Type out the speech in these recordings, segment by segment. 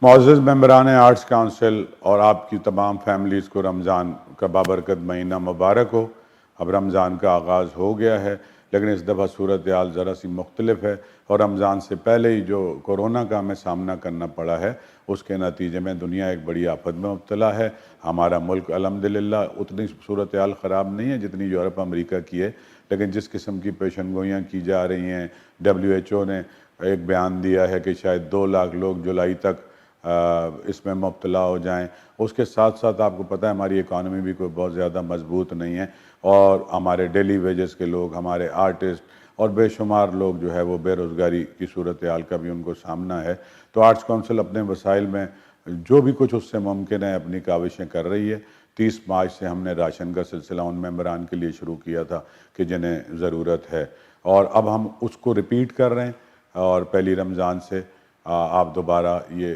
मुअज़्ज़ज़ मेंबरान arts council और आपकी तमाम फैमिलीज़ को रमज़ान का बाबरकत महीना मुबारक हो। अब रमज़ान का आगाज़ हो गया है, लेकिन इस दफ़ा सूरत हाल ज़रा सी मुख्तलिफ है और रमज़ान से पहले ही जो कोरोना का हमें सामना करना पड़ा है, उसके नतीजे में दुनिया एक बड़ी आफत में मुब्तला है। हमारा मुल्क अल्हम्दुलिल्लाह उतनी सूरत हाल ख़राब नहीं है जितनी यूरोप अमरीका की है, लेकिन जिस किस्म की पेशन गोइयाँ की जा रही हैं, WHO ने एक बयान दिया है कि शायद 2 लाख लोग जुलाई तक इसमें मुब्तला हो जाएं। उसके साथ साथ आपको पता है हमारी इकॉनमी भी कोई बहुत ज़्यादा मजबूत नहीं है और हमारे डेली वेजेस के लोग, हमारे आर्टिस्ट और बेशुमार लोग जो है वो बेरोज़गारी की सूरत हाल का भी उनको सामना है। तो आर्ट्स काउंसिल अपने वसाइल में जो भी कुछ उससे मुमकिन है अपनी काविशें कर रही है। 30 मार्च से हमने राशन का सिलसिला उन मेंबरान के लिए शुरू किया था कि जिन्हें ज़रूरत है, और अब हम उसको रिपीट कर रहे हैं और पहली रमज़ान से आप दोबारा ये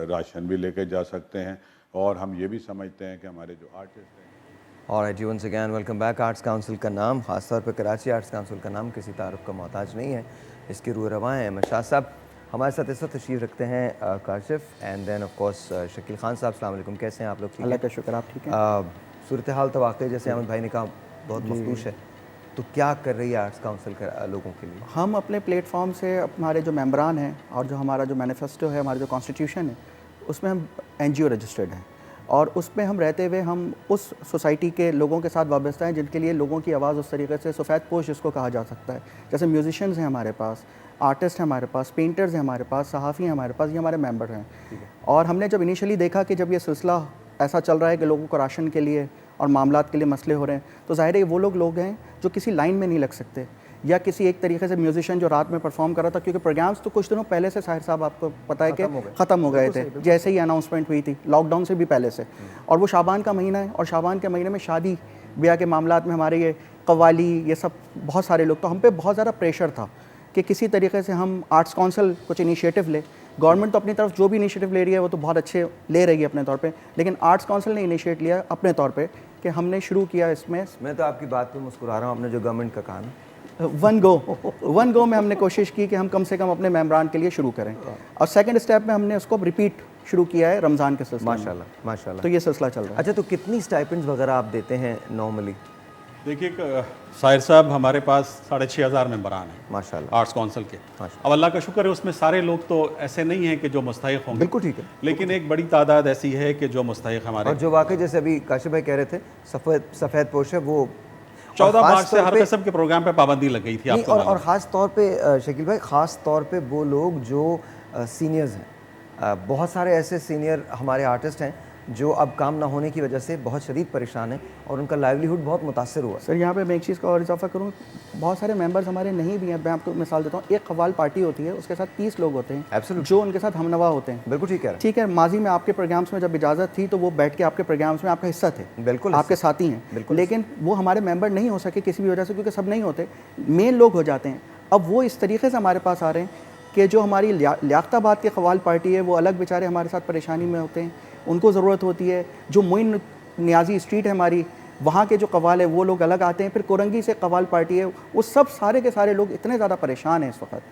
राशन भी लेके जा सकते हैं। और हम ये भी समझते हैं कि हमारे जो आर्टिस्ट हैं। ऑलराइट जी, once again welcome back. Arts council का नाम, ख़ासतौर पर कराची आर्ट्स काउंसिल का नाम किसी तारुफ का मोहताज नहीं है, इसकी रूह रवां है। अहमद शाह साहब हमारे साथ इस वक्त तशरीफ़ रखते हैं, Kashif and then of course Shakeel Khan साहब। अस्सलाम वालेकुम, कैसे हैं आप लोग? ठीक है, अल्लाह का शुक्र, आप ठीक हैं? सूरत हाल तो वाकई जैसे अहमद भाई ने कहा बहुत मखदूश है, तो क्या कर रही है आर्ट्स काउंसिल लोगों के लिए? हम अपने प्लेटफॉर्म से हमारे जो मेंबरान हैं और जो हमारा जो मैनिफेस्टो है, हमारा जो कॉन्स्टिट्यूशन है, उसमें हम NGO रजिस्टर्ड हैं और उसमें हम रहते हुए हम उस सोसाइटी के लोगों के साथ वाबस्ता हैं जिनके लिए लोगों की आवाज़ उस तरीके से सफ़ेद पोश जिसको कहा जा सकता है। जैसे म्यूजिशियंस हैं हमारे पास, आर्टिस्ट हैं हमारे पास, पेंटर्स हैं हमारे पास, सहाफ़ी हैं हमारे पास, ये हमारे मेंबर हैं। और हमने जब इनिशियली देखा कि जब ये सिलसिला ऐसा चल रहा है कि लोगों को राशन के लिए और मामलात के लिए मसले हो रहे हैं, तो ज़ाहिर है वो लोग हैं जो किसी लाइन में नहीं लग सकते, या किसी एक तरीके से म्यूजिशियन जो रात में परफॉर्म कर रहा था, क्योंकि प्रोग्राम्स तो कुछ दिनों पहले से साहिर साहब आपको पता है कि ख़त्म हो गए थे, जैसे ही अनाउंसमेंट हुई थी लॉकडाउन से भी पहले से। और वो शाबान का महीना है और शाबान के महीने में शादी ब्याह के मामलात में हमारे ये कव्वाली, ये सब बहुत सारे लोग, तो हम पे बहुत ज़्यादा प्रेशर था कि किसी तरीके से हम आर्ट्स काउंसिल कुछ इनिशिएटिव ले। गवर्नमेंट तो अपनी तरफ जो भी इनिशिएटिव ले रही है वो तो बहुत अच्छे ले रही है अपने तौर पे, लेकिन आर्ट्स काउंसिल ने इनिशिएट लिया अपने तौर पे कि हमने शुरू किया इसमें। मैं तो आपकी बात पे मुस्कुरा रहा हूँ, आपने जो गवर्नमेंट का कहा ना, वन गो में हमने कोशिश की कि हम कम से कम अपने मेंबरान के लिए शुरू करें, और सेकंड स्टेप में हमने उसको रिपीट शुरू किया है रमज़ान के सिलसिले में। माशाल्लाह माशाल्लाह। तो ये सिलसिला चल रहा है। अच्छा, तो कितनी स्टाइपेंड्स वगैरह आप देते हैं नॉर्मली? देखिए साहिर साहब, हमारे पास 6,500 मेंबरान हैं माशाल्लाह आर्ट्स काउंसिल के। अब अल्लाह का शुक्र है उसमें सारे लोग तो ऐसे नहीं हैं कि जो मुस्तहिक होंगे, बिल्कुल ठीक है, लेकिन एक बड़ी तादाद ऐसी है कि जो मुस्तहिक हमारे, और जो वाकई जैसे अभी काशिफ भाई कह रहे थे सफ़ेद पोश है, वो 14 मार्च से हर किस्म के प्रोग्राम पे पाबंदी लग गई थी आपको। और ख़ास तौर पे शकील भाई, ख़ास तौर पे वो लोग जो सीनियर्स हैं, बहुत सारे ऐसे सीनियर हमारे आर्टिस्ट हैं जो अब काम ना होने की वजह से बहुत शदीद परेशान हैं और उनका लाइवलीहुड बहुत मुतासर हुआ। सर यहाँ पे मैं एक चीज़ का और इजाफा करूँ, बहुत सारे मेंबर्स हमारे नहीं भी हैं। मैं आपको मिसाल देता हूँ, एक कव्वाल पार्टी होती है, उसके साथ 30 लोग होते हैं Absolutely. जो उनके साथ हमनवा होते हैं। बिल्कुल ठीक है, ठीक है, माजी में आपके प्रोग्राम्स में जब इजाज़त थी तो वो बैठ के आपके प्रोग्राम्स में आपका हिस्सा थे, बिल्कुल आपके साथी हैं, लेकिन वो हमारे मेंबर नहीं हो सके किसी भी वजह से, क्योंकि सब नहीं होते, मेन लोग हो जाते हैं। अब वो इस तरीके से हमारे पास आ रहे हैं कि जो हमारी लियाकताबाद के कव्वाल पार्टी है, वो अलग बेचारे हमारे साथ परेशानी में होते हैं, उनको ज़रूरत होती है। जो मोइन नियाजी स्ट्रीट है हमारी, वहाँ के जो कव्वाल है वो लोग अलग आते हैं। फिर कोरंगी से कव्वाल पार्टी है, वो सब सारे के सारे लोग इतने ज़्यादा परेशान हैं इस वक्त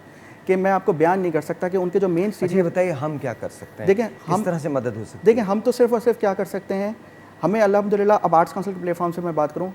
कि मैं आपको बयान नहीं कर सकता कि उनके जो मेन चीज़। बताइए हम क्या कर सकते हैं, देखें किस तरह से मदद हो सकती है? देखें, हम तो सिर्फ और सिर्फ क्या कर सकते हैं, हमें अल्हम्दुलिल्लाह अब आर्ट्स काउंसिल के प्लेटफॉर्म से मैं बात करूँ,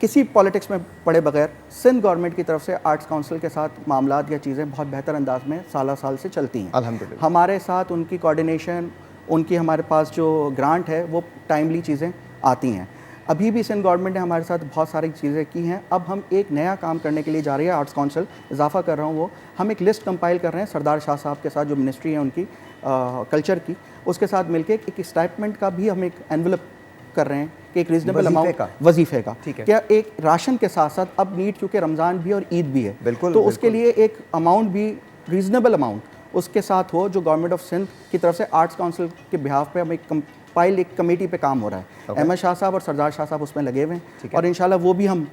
किसी पॉलिटिक्स में पड़े बगैर सिंध गवर्नमेंट की तरफ से आर्ट्स काउंसिल के साथ मामलात या चीज़ें बहुत बेहतर अंदाज में साल से चलती हैं अल्हम्दुलिल्लाह। हमारे साथ उनकी कोऑर्डिनेशन, उनकी हमारे पास जो ग्रांट है वो टाइमली चीज़ें आती हैं। अभी भी सिंध गवर्नमेंट ने हमारे साथ बहुत सारी चीज़ें की हैं। अब हम एक नया काम करने के लिए जा रही है आर्ट्स काउंसिल, इजाफा कर रहा हूँ वो, हम एक लिस्ट कंपाइल कर रहे हैं सरदार शाह साहब के साथ, जो मिनिस्ट्री है उनकी कल्चर की, उसके साथ मिलकर एक स्टाइपमेंट का भी हम एक एनवलप कर रहे हैं कि एक रीजनेबल अमाउंट वजीफे का, क्या एक राशन के साथ साथ अब नीट, क्योंकि रमज़ान भी और ईद भी है, बिल्कुल, तो उसके लिए एक अमाउंट भी रीजनेबल अमाउंट उसके साथ हो, जो गवर्नमेंट ऑफ सिंध की तरफ से आर्ट्स काउंसिल के बिहाफ पे हम एक कंपाइल एक कमेटी पे काम हो रहा है। अहमद शाह साहब और सरदार शाह साहब उसमें लगे हुए हैं, और इंशाल्लाह वो भी हम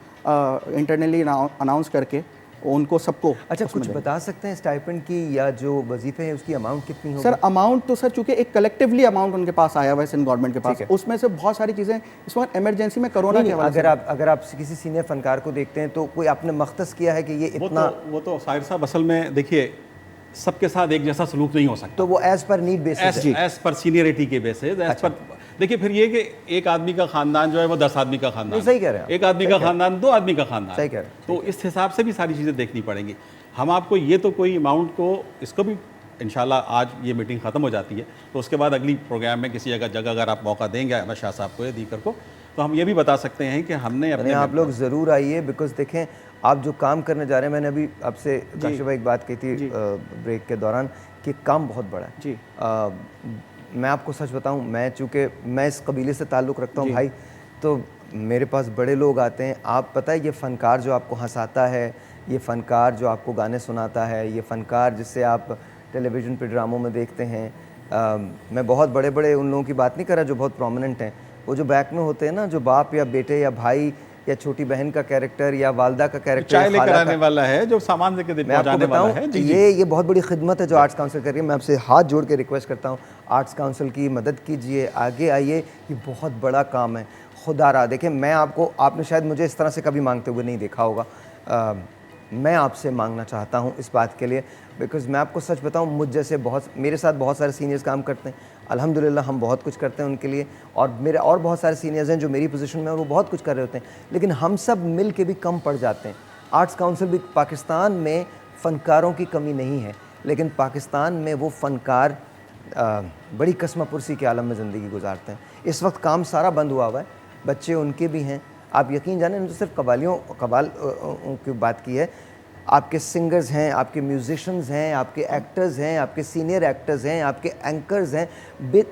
इंटरनली अनाउंस करके उनको सबको। अच्छा, कुछ बता सकते हैं स्टाइपेंड की या जो वजीफे हैं उसकी अमाउंट कितनी होगी? सर अमाउंट तो सर चूंकि एक कलेक्टिवली अमाउंट उनके पास आया हुआ है सिंध गवर्नमेंट के पास, उसमें से बहुत सारी चीज़ें इस वक्त इमरजेंसी में कोरोना के हवाले से। अगर आप किसी सीनियर फनकार को देखते हैं तो कोई आपने मख्तस किया है कि ये इतना? वो तो साहिर साहब असल में देखिए सबके साथ एक जैसा सलूक नहीं हो सकता। तो वो एज पर नीड बेसिस है। एज पर सीनियरिटी के बेसिस, एज पर देखिए फिर ये कि एक आदमी का खानदान जो है वो 10 आदमी का खानदान, सही कह रहे हैं आप। एक आदमी का खानदान 2 आदमी का खानदान, सही कह रहे हैं। तो इस हिसाब से भी सारी चीज़ें देखनी पड़ेंगी। हम आपको ये तो कोई अमाउंट को, इसको भी इंशाल्लाह आज ये मीटिंग ख़त्म हो जाती है तो उसके बाद अगली प्रोग्राम में किसी जगह अगर आप मौका देंगे अहमद शाह साहब को या दीकर को, तो हम ये भी बता सकते हैं कि हमने अपने आप लोग ज़रूर आइए, बिकॉज देखें आप जो काम करने जा रहे हैं, मैंने अभी आपसे काशिफ भाई एक बात कही थी ब्रेक के दौरान कि काम बहुत बड़ा है जी। मैं आपको सच बताऊं, मैं चूँकि मैं इस कबीले से ताल्लुक़ रखता हूं भाई, तो मेरे पास बड़े लोग आते हैं। आप पता है ये फ़नकार जो आपको हंसाता है, ये फ़नकार जो आपको गाने सुनाता है, ये फ़नकार जिससे आप टेलीविज़न पे ड्रामों में देखते हैं, मैं बहुत बड़े बड़े उन लोगों की बात नहीं कर रहा जो बहुत प्रोमिनेंट हैं, वो जो बैक में होते हैं ना, जो बाप या बेटे या भाई या छोटी बहन का कैरेक्टर या वालदा का कैरेक्टर, चाय लेकर आने वाला है, जो सामान लेकर पहुंचाने वाला है। जी, ये बहुत बड़ी खिदमत है जो आर्ट्स काउंसिल कर रही है। मैं आपसे हाथ जोड़ के रिक्वेस्ट करता हूँ, आर्ट्स काउंसिल की मदद कीजिए, आगे आइए, ये बहुत बड़ा काम है। खुदा रहा देखें, मैं आपको, आपने शायद मुझे इस तरह से कभी मांगते हुए नहीं देखा होगा, मैं आपसे मांगना चाहता हूँ इस बात के लिए, बिकॉज़ मैं आपको सच बताऊँ, मुझ जैसे बहुत, मेरे साथ बहुत सारे सीनियर्स काम करते हैं, अल्हम्दुलिल्लाह हम बहुत कुछ करते हैं उनके लिए, और मेरे और बहुत सारे सीनियर्स हैं जो मेरी पोजीशन में हैं, वो बहुत कुछ कर रहे होते हैं, लेकिन हम सब मिल के भी कम पड़ जाते हैं। आर्ट्स काउंसिल भी, पाकिस्तान में फ़नकारों की कमी नहीं है, लेकिन पाकिस्तान में वो फ़नकार बड़ी कसमापुरसी के आलम में ज़िंदगी गुजारते हैं। इस वक्त काम सारा बंद हुआ हुआ है, बच्चे उनके भी हैं। आप यकीन जाने, तो सिर्फ कबाल की बात की है, आपके सिंगर्स हैं, आपके म्यूजिशंस हैं, आपके एक्टर्स हैं, आपके सीनियर एक्टर्स हैं, आपके एंकर्स हैं,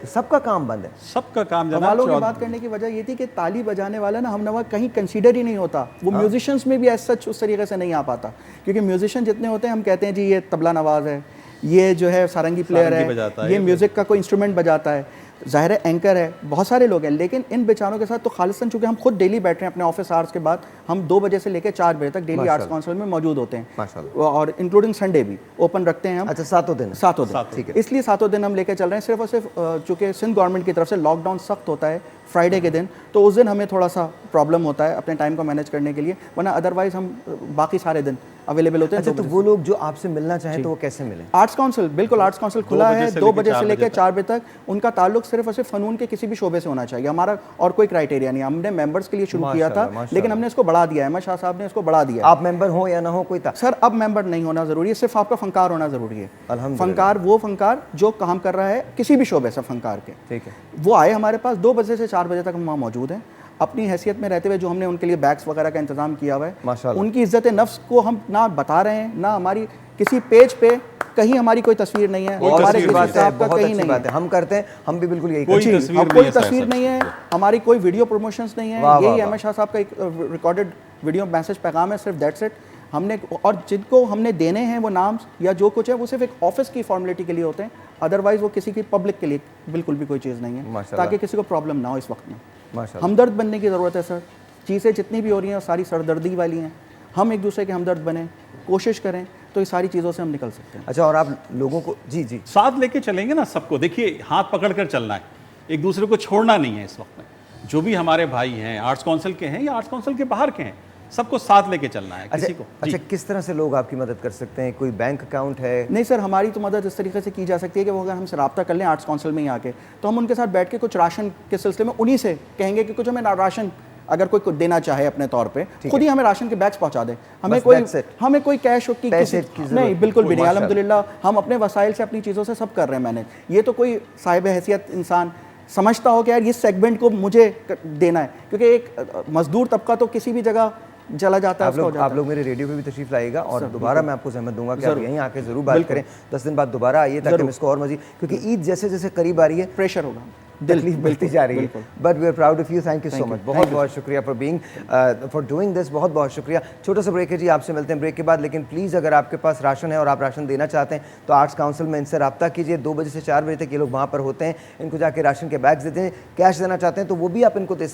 सबका काम बंद है। सबका काम कमालों की बात करने की वजह ये थी कि ताली बजाने वाला ना हमनवा कहीं कंसीडर ही नहीं होता, वो म्यूजिशियंस में भी एज सच उस तरीके से नहीं आ पाता, क्योंकि म्यूजिशियन जितने होते हैं हम कहते हैं जी ये तबला नवाज है, ये जो है सारंगी प्लेयर है, ये म्यूज़िक का कोई इंस्ट्रूमेंट बजाता है, ज़ाहिर है एंकर है, बहुत सारे लोग हैं, लेकिन इन बेचारों के साथ तो खालिसन, चूँकि हम खुद डेली बैठ रहे हैं अपने ऑफिस आवर्स के बाद, हम 2 बजे से लेकर 4 बजे तक डेली आर्ट्स काउंसिल में मौजूद होते हैं, और इंक्लूडिंग संडे भी ओपन रखते हैं हम। अच्छा, सातों दिन ठीक है, इसलिए 7 दिन हम लेकर चल रहे हैं, सिर्फ और सिर्फ चूँकि सिंध गवर्नमेंट की तरफ से लॉकडाउन सख्त होता है फ्राइडे के दिन, तो उस दिन हमें थोड़ा सा प्रॉब्लम होता है अपने टाइम को मैनेज करने के लिए, वरना अदरवाइज हम बाकी सारे दिन अवेलेबल होते हैं। अच्छा, तो वो लोग जो आपसे मिलना चाहें तो वो कैसे मिलें? आर्ट्स काउंसिल, बिल्कुल आर्ट्स काउंसिल खुला है 2 बजे से लेकर 4 बजे तक। उनका ताल्लुक सिर्फ और सिर्फ फ़नून के किसी भी शोबे से होना चाहिए, हमारा और कोई क्राइटेरिया नहीं। हमने मेंबर्स के लिए शुरू किया था, लेकिन हमने इसको बढ़ा दिया है, अहमद शाह साहब ने इसको बढ़ा दिया। आप मेंबर हो या ना हो, कोई सर अब मेंबर नहीं होना ज़रूरी है, सिर्फ आपका फ़नकार होना ज़रूरी है। फ़नकार वो फ़नकार जो काम कर रहा है किसी भी शोबे से फ़नकार के, ठीक है, वो आए हमारे पास 2 बजे से 4 बजे तक हम वहाँ मौजूद हैं, अपनी हैसियत में रहते हुए। जो हमने उनके लिए बैग्स वगैरह का इंतजाम किया हुआ है, माशाअल्लाह, उनकी इज्जत नफ्स को हम ना बता रहे हैं, ना हमारी किसी पेज पे कहीं हमारी कोई तस्वीर नहीं है, हमारे किसी साहब का कहीं नहीं है, हम करते हैं, हम भी बिल्कुल यही कोई तस्वीर नहीं है, हमारी कोई वीडियो प्रमोशंस नहीं है, यही अहमद शाह साहब का एक रिकॉर्डेड वीडियो मैसेज पैगाम है, सिर्फ दैट्स इट। हमने, और जिनको हमने देने हैं वो नाम या जो कुछ है वो सिर्फ एक ऑफिस की फॉर्मेलिटी के लिए होते हैं, अदरवाइज वो किसी की पब्लिक के लिए बिल्कुल भी कोई चीज़ नहीं है, ताकि किसी को प्रॉब्लम ना हो इस वक्त में। हमदर्द बनने की ज़रूरत है सर, चीज़ें जितनी भी हो रही हैं सारी सरदर्दी वाली हैं, हम एक दूसरे के हमदर्द बने, कोशिश करें तो ये सारी चीज़ों से हम निकल सकते हैं। अच्छा, और आप लोगों को जी साथ लेके चलेंगे ना सबको, देखिए हाथ पकड़ कर चलना है, एक दूसरे को छोड़ना नहीं है। इस वक्त में जो भी हमारे भाई हैं, आर्ट्स काउंसिल के हैं या आर्ट्स काउंसिल के बाहर के हैं, सबको साथ लेके चलना है। किसी को अच्छा, किस तरह से लोग आपकी मदद कर सकते हैं? कोई बैंक अकाउंट है? नहीं सर, हमारी तो मदद इस तरीके से की जा सकती है कि वो अगर हमसे रब्ता कर लें आर्ट्स काउंसिल में ही आके, तो हम उनके साथ बैठ के कुछ राशन के सिलसिले में उन्हीं से कहेंगे कि कुछ हमें राशन अगर कोई देना चाहे अपने तौर पे, खुद ही हमें राशन के बैग्स पहुंचा दे, हमें कोई कैश की नहीं, बिल्कुल भी नहीं। अल्हम्दुलिल्लाह हम अपने वसाइल से अपनी चीज़ों से सब कर रहे हैं मैनेज। ये तो कोई साहिब हैसियत इंसान समझता हो कि यार इस सेगमेंट को मुझे देना है, क्योंकि एक मजदूर तबका तो किसी भी जगह चला जाता है। आप लोग मेरे रेडियो पे भी तशरीफ लाइएगा, और दोबारा मैं आपको सहमत दूंगा कि आप यहीं आके जरूर बात करें। 10 दिन बाद दोबारा आइए, ताकि हम इसको और मजीद, क्योंकि ईद जैसे जैसे करीब आ रही है प्रेशर होगा, तकलीफ बढ़ती जा रही है, but we are proud of you. Thank you so much, बहुत बहुत शुक्रिया फॉर डूइंग दिस, बहुत बहुत शुक्रिया। छोटा सा ब्रेक है जी, आपसे मिलते हैं ब्रेक के बाद, लेकिन प्लीज़ अगर आपके पास राशन है और आप राशन देना चाहते हैं तो आर्ट्स काउंसिल में इनसे रब्ता कीजिए। 2 बजे से 4 बजे तक ये लोग वहाँ पर होते हैं, इनको जाके राशन के बैग्स देते हैं। कैश देना चाहते हैं तो वो भी आप इनको दे सकते हैं।